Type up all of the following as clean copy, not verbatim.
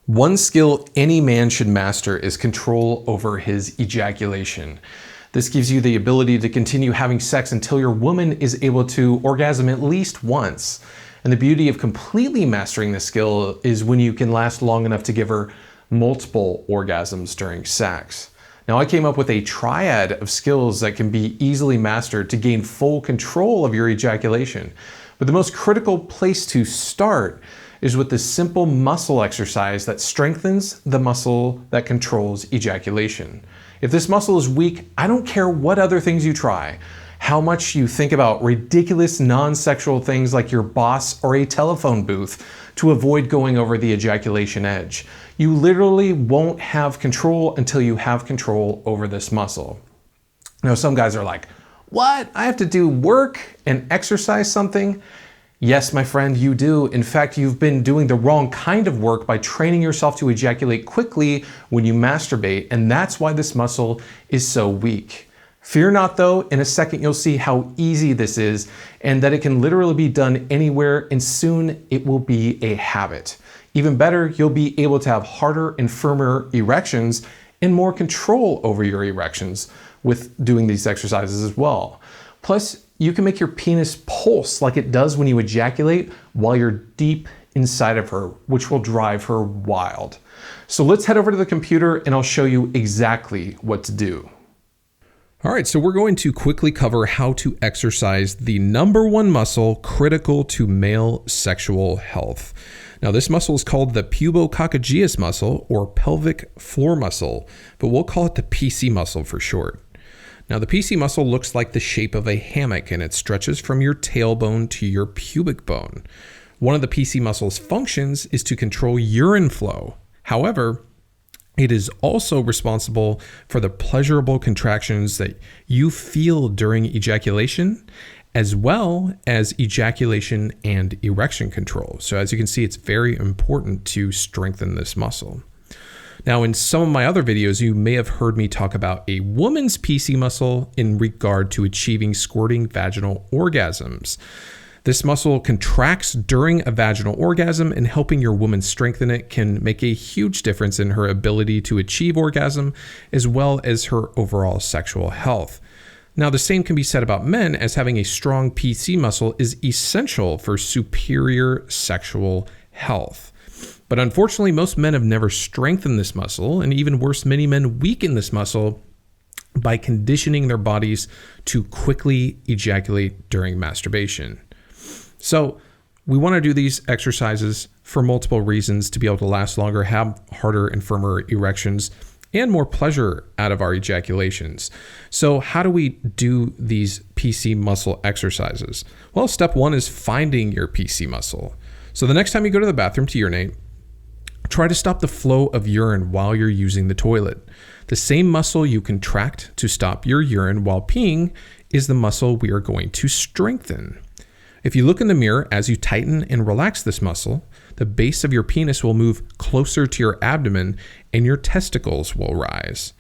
One skill any man should master is control over his ejaculation. This gives you the ability to continue having sex until your woman is able to orgasm at least once. And the beauty of completely mastering this skill is when you can last long enough to give her multiple orgasms during sex. Now, I came up with a triad of skills that can be easily mastered to gain full control of your ejaculation. But the most critical place to start is with this simple muscle exercise that strengthens the muscle that controls ejaculation. If this muscle is weak, I don't care what other things you try, how much you think about ridiculous non-sexual things like your boss or a telephone booth to avoid going over the ejaculation edge. You literally won't have control until you have control over this muscle. Now, some guys are like, what? I have to do work and exercise something? Yes, my friend, you do. In fact, you've been doing the wrong kind of work by training yourself to ejaculate quickly when you masturbate, and that's why this muscle is so weak. Fear not though, in a second you'll see how easy this is and that it can literally be done anywhere, and soon it will be a habit. Even better, you'll be able to have harder and firmer erections and more control over your erections with doing these exercises as well. Plus, you can make your penis pulse like it does when you ejaculate while you're deep inside of her, which will drive her wild. So let's head over to the computer and I'll show you exactly what to do. All right, so we're going to quickly cover how to exercise the number one muscle critical to male sexual health. Now, this muscle is called the pubococcygeus muscle or pelvic floor muscle, but we'll call it the PC muscle for short. Now, the PC muscle looks like the shape of a hammock and it stretches from your tailbone to your pubic bone. One of the PC muscle's functions is to control urine flow. However, it is also responsible for the pleasurable contractions that you feel during ejaculation, as well as ejaculation and erection control. So as you can see, it's very important to strengthen this muscle. Now, in some of my other videos, you may have heard me talk about a woman's PC muscle in regard to achieving squirting vaginal orgasms. This muscle contracts during a vaginal orgasm, and helping your woman strengthen it can make a huge difference in her ability to achieve orgasm, as well as her overall sexual health. Now, the same can be said about men, as having a strong PC muscle is essential for superior sexual health. But unfortunately, most men have never strengthened this muscle, and even worse, many men weaken this muscle by conditioning their bodies to quickly ejaculate during masturbation. So we want to do these exercises for multiple reasons: to be able to last longer, have harder and firmer erections, and more pleasure out of our ejaculations. So how do we do these PC muscle exercises? Well, step one is finding your PC muscle. So the next time you go to the bathroom to urinate, try to stop the flow of urine while you're using the toilet. The same muscle you contract to stop your urine while peeing is the muscle we are going to strengthen. If you look in the mirror as you tighten and relax this muscle, the base of your penis will move closer to your abdomen and your testicles will rise.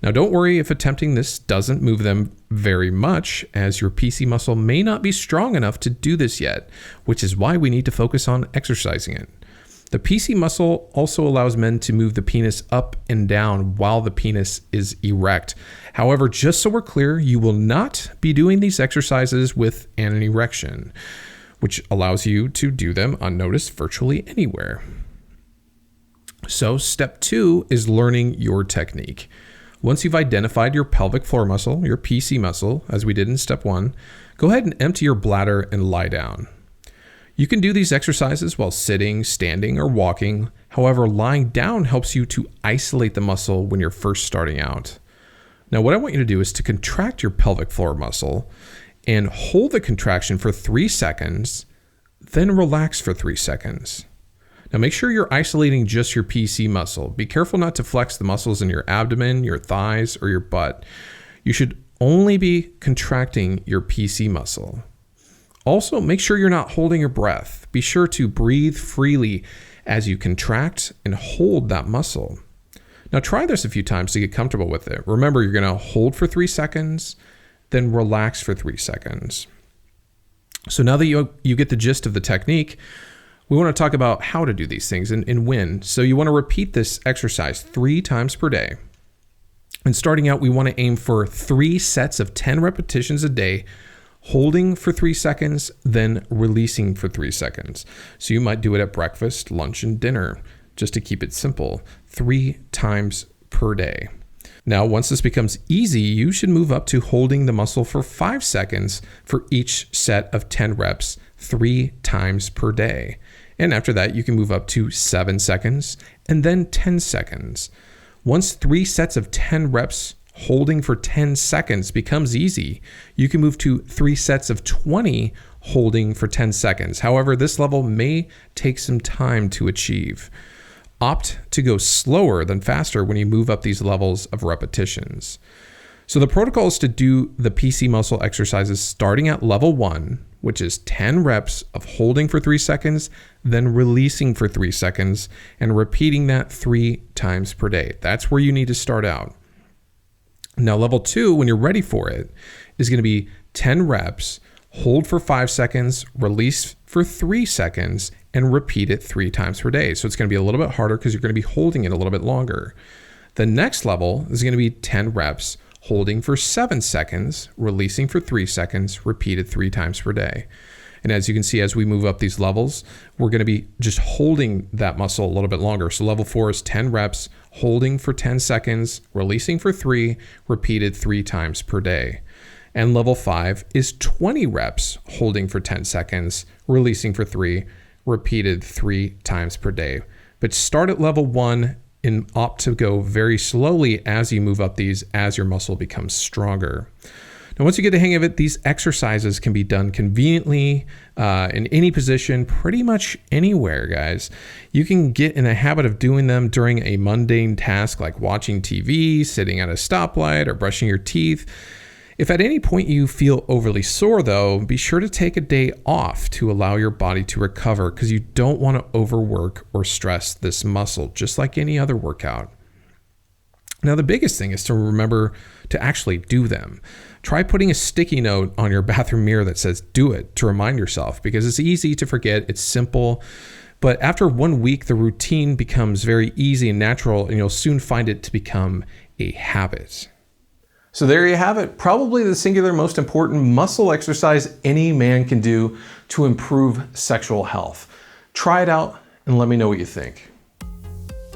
Now, don't worry if attempting this doesn't move them very much, as your PC muscle may not be strong enough to do this yet, which is why we need to focus on exercising it. The PC muscle also allows men to move the penis up and down while the penis is erect. However, just so we're clear, you will not be doing these exercises with an erection, which allows you to do them unnoticed virtually anywhere. So step two is learning your technique. Once you've identified your pelvic floor muscle, your PC muscle, as we did in step one, go ahead and empty your bladder and lie down. You can do these exercises while sitting, standing, or walking. However, lying down helps you to isolate the muscle when you're first starting out. Now, what I want you to do is to contract your pelvic floor muscle and hold the contraction for 3 seconds, then relax for 3 seconds. Now, make sure you're isolating just your PC muscle. Be careful not to flex the muscles in your abdomen, your thighs, or your butt. You should only be contracting your PC muscle. Also, make sure you're not holding your breath. Be sure to breathe freely as you contract and hold that muscle. Now, try this a few times to get comfortable with it. Remember, you're going to hold for 3 seconds, then relax for 3 seconds. So now that you get the gist of the technique, We want to talk about how to do these things and when. So you want to repeat this exercise 3 times per day. And starting out, we want to aim for 3 sets of 10 repetitions a day, holding for 3 seconds, then releasing for 3 seconds. So you might do it at breakfast, lunch, and dinner, just to keep it simple, 3 times per day. Now, once this becomes easy, you should move up to holding the muscle for 5 seconds for each set of 10 reps, 3 times per day. And after that, you can move up to 7 seconds and then 10 seconds. Once 3 sets of 10 reps holding for 10 seconds becomes easy, you can move to 3 sets of 20 holding for 10 seconds. However, this level may take some time to achieve. Opt to go slower than faster when you move up these levels of repetitions. So the protocol is to do the PC muscle exercises starting at level 1, which is 10 reps of holding for 3 seconds, then releasing for 3 seconds, and repeating that 3 times per day. That's where you need to start out. Now, level 2, when you're ready for it, is going to be 10 reps, hold for 5 seconds, release for 3 seconds, and repeat it 3 times per day. So it's going to be a little bit harder because you're going to be holding it a little bit longer. The next level is going to be 10 reps, holding for 7 seconds, releasing for 3 seconds, repeated 3 times per day. And as you can see, as we move up these levels, we're going to be just holding that muscle a little bit longer. So level 4 is 10 reps, holding for 10 seconds, releasing for 3, repeated 3 times per day. And level 5 is 20 reps, holding for 10 seconds, releasing for 3, repeated 3 times per day. But start at level 1 and opt to go very slowly as you move up these, as your muscle becomes stronger. Now, once you get the hang of it, these exercises can be done conveniently in any position, pretty much anywhere, guys. You can get in a habit of doing them during a mundane task like watching TV, sitting at a stoplight, or brushing your teeth. If at any point you feel overly sore, though, be sure to take a day off to allow your body to recover, because you don't want to overwork or stress this muscle, just like any other workout. Now, the biggest thing is to remember to actually do them. Try putting a sticky note on your bathroom mirror that says "do it" to remind yourself, because it's easy to forget, it's simple. But after 1 week, the routine becomes very easy and natural, and you'll soon find it to become a habit. So there you have it, probably the singular most important muscle exercise any man can do to improve sexual health. Try it out and let me know what you think.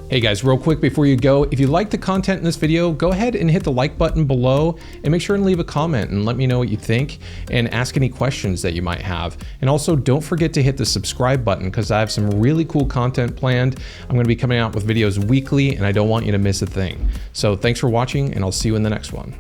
Hey guys, real quick before you go, if you like the content in this video, go ahead and hit the like button below and make sure and leave a comment and let me know what you think and ask any questions that you might have. And also don't forget to hit the subscribe button, because I have some really cool content planned. I'm going to be coming out with videos weekly and I don't want you to miss a thing. So thanks for watching, and I'll see you in the next one.